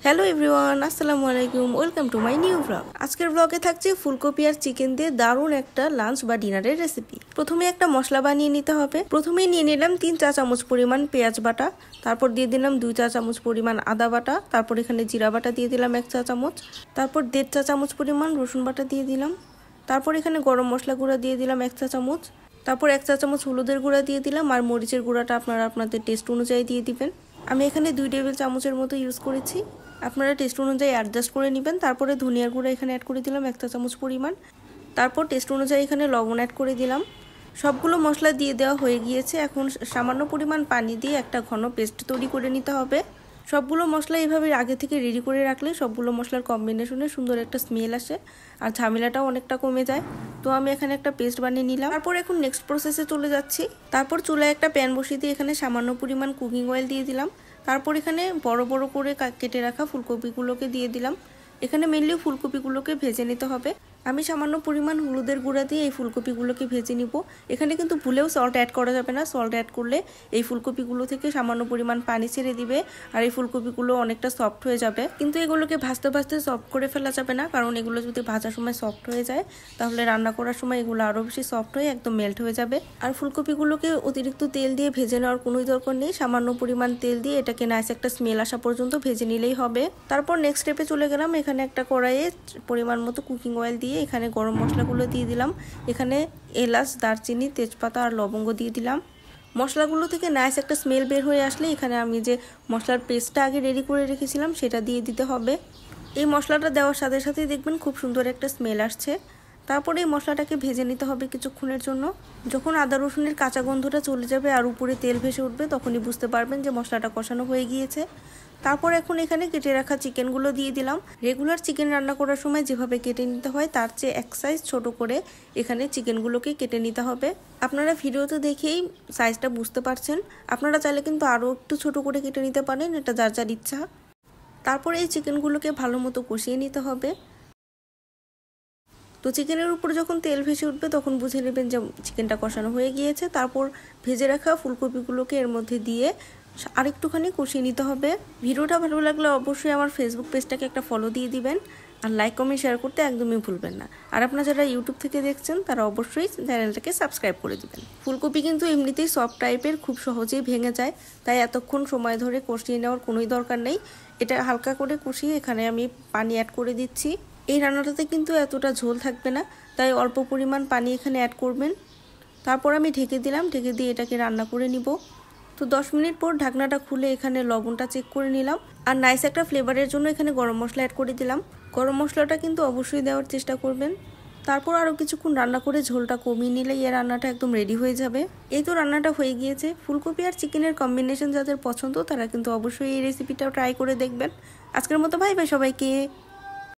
Hello everyone, আসসালামু আলাইকুম, welcome to my new blog. আজকের ব্লগে থাকছে ফুলকপি আর চিকেন দিয়ে দারুণ একটা লাঞ্চ বা ডিনারের রেসিপি। প্রথমে একটা মশলা বানিয়ে নিতে হবে। প্রথমেই নিয়ে নিলাম 3 চা চামচ পরিমাণ পেঁয়াজ বাটা, তারপর দিয়ে দিলাম 2 চা চামচ পরিমাণ আদা বাটা, তারপর এখানে জিরা বাটা দিয়ে দিলাম 1 চা চামচ, তারপর 1.5 চা চামচ পরিমাণ রসুন বাটা দিয়ে দিলাম, তারপর এখানে গরম মশলা গুঁড়া দিয়ে দিলাম 1 চা চামচ, তারপর 1 চা চামচ হলুদের গুঁড়া দিয়ে দিলাম, আর মরিচের গুঁড়াটা আপনারা আপনাদের টেস্ট অনুযায়ী দিয়ে দিবেন। আমি এখানে 2 টেবিল চামচের মতো ইউজ করেছি, আপনারা টেস্ট অনুযায়ী অ্যাডজাস্ট করে নেবেন। তারপরে ধনিয়ার গুঁড়া এখানে অ্যাড করে দিলাম 1 চা চামচ পরিমাণ, তারপর টেস্ট অনুযায়ী এখানে লবণ অ্যাড করে দিলাম। সবগুলো মশলা দিয়ে দেওয়া হয়ে গিয়েছে। এখন সামান্য পরিমাণ পানি দিয়ে একটা ঘন পেস্ট তৈরি করে নিতে হবে। সবগুলো মশলা এইভাবে আগে থেকে রেডি করে রাখলে সবগুলো মশলার কম্বিনেশনে সুন্দর একটা স্মেল আসে আর ঝামেলাটাও অনেকটা কমে যায়। তো আমি এখানে একটা পেস্ট বানিয়ে নিলাম। তারপর এখন নেক্সট প্রসেসে চলে যাচ্ছি। তারপর চুলায় একটা প্যান বসিয়ে দিয়ে এখানে সামান্য পরিমাণ কুকিং অয়েল দিয়ে দিলাম। তারপর এখানে বড় বড় করে কেটে রাখা ফুলকপিগুলোকে দিয়ে দিলাম। এখানে মেনলি ফুলকপিগুলোকে ভেজে নিতে হবে। আমি সামান্য পরিমাণ হলুদের গুঁড়া দিয়ে এই ফুলকপিগুলোকে ভেজে নিব। এখানে কিন্তু ভুলেও সল্ট অ্যাড করা যাবে না। সল্ট অ্যাড করলে এই ফুলকপিগুলো থেকে সামান্য পরিমাণ পানি ছেড়ে দিবে আর এই ফুলকপিগুলো অনেকটা সফট হয়ে যাবে। কিন্তু এগুলোকে ভাজতে ভাজতে সফট করে ফেলা যাবে না, কারণ এগুলো যদি ভাজার সময় সফট হয়ে যায় তাহলে রান্না করার সময় এগুলো আরও বেশি সফট হয়ে একদম মেল্ট হয়ে যাবে। আর ফুলকপিগুলোকে অতিরিক্ত তেল দিয়ে ভেজে নেওয়ার কোনোই দরকার নেই। সামান্য পরিমাণ তেল দিয়ে এটাকে নাইস একটা স্মেল আসা পর্যন্ত ভেজে নিলেই হবে। তারপর নেক্সট স্টেপে চলে গেলাম। এখানে একটা কড়াইয়ে পরিমাণ মতো কুকিং অয়েল দিয়ে এখানে গরম মশলাগুলো দিয়ে দিলাম। এখানে এলাচ, দারচিনি, তেজপাতা আর লবঙ্গ দিয়ে দিলাম। মশলাগুলো থেকে নাইস একটা স্মেল বের হয়ে আসলে এখানে আমি যে মশলার পেস্টটা আগে রেডি করে রেখেছিলাম সেটা দিয়ে দিতে হবে। এই মশলাটা দেওয়ার সাথে সাথেই দেখবেন খুব সুন্দর একটা স্মেল আসছে। তারপরে এই মশলাটাকে ভেজে নিতে হবে কিছুক্ষণের জন্য। যখন আদা রসুনের কাঁচা গন্ধটা চলে যাবে আর উপরে তেল ভেসে উঠবে তখনই বুঝতে পারবেন যে মশলাটা কষানো হয়ে গিয়েছে। তারপর এখন এখানে কেটে রাখা চিকেনগুলো দিয়ে দিলাম। রেগুলার চিকেন রান্না করার সময় যেভাবে কেটে নিতে হয় তার চেয়ে এক সাইজ ছোট করে এখানে চিকেনগুলোকে কেটে নিতে হবে। আপনারা ভিডিওতে দেখেই সাইজটা বুঝতে পারছেন। আপনারা চাইলে কিন্তু আরও একটু ছোট করে কেটে নিতে পারেন, এটা যার যার ইচ্ছা। তারপর এই চিকেনগুলোকে ভালো মতো কষিয়ে নিতে হবে। তো চিকেনের উপর যখন তেল ভেসে উঠবে তখন বুঝে নেবেন যে চিকেনটা কষানো হয়ে গিয়েছে। তারপর ভেজে রাখা ফুলকপিগুলোকে এর মধ্যে দিয়ে আরেকটুখানি কষিয়ে নিতে হবে। ভিডিওটা ভালো লাগলে অবশ্যই আমার ফেসবুক পেজটাকে একটা ফলো দিয়ে দিবেন আর লাইক, কমেন্ট, শেয়ার করতে একদমই ভুলবেন না। আর আপনারা যারা ইউটিউব থেকে দেখছেন তারা অবশ্যই চ্যানেলটাকে সাবস্ক্রাইব করে দিবেন। ফুলকপি কিন্তু এমনিতেই সফট টাইপের, খুব সহজেই ভেঙে যায়, তাই এতক্ষণ সময় ধরে কষিয়ে নেওয়ার কোনোই দরকার নেই। এটা হালকা করে কষিয়ে এখানে আমি পানি অ্যাড করে দিচ্ছি। এই রান্নাটাতে কিন্তু এতটা ঝোল থাকবে না, তাই অল্প পরিমাণ পানি এখানে অ্যাড করবেন। তারপর আমি ঢেকে দিলাম। ঢেকে দিয়ে এটাকে রান্না করে নিব। তো 10 মিনিট পর ঢাকনাটা খুলে এখানে লবণটা চেক করে নিলাম। আর নাইস একটা ফ্লেভারের জন্য এখানে গরম মশলা অ্যাড করে দিলাম। গরম মশলাটা কিন্তু অবশ্যই দেওয়ার চেষ্টা করবেন। তারপর আরও কিছুক্ষণ রান্না করে ঝোলটা কমিয়ে নিলে এই রান্নাটা একদম রেডি হয়ে যাবে। এই তো রান্নাটা হয়ে গিয়েছে। ফুলকপি আর চিকেনের কম্বিনেশন যাদের পছন্দ তারা কিন্তু অবশ্যই এই রেসিপিটাও ট্রাই করে দেখবেন। আজকের মতো বাই বাই সবাইকে।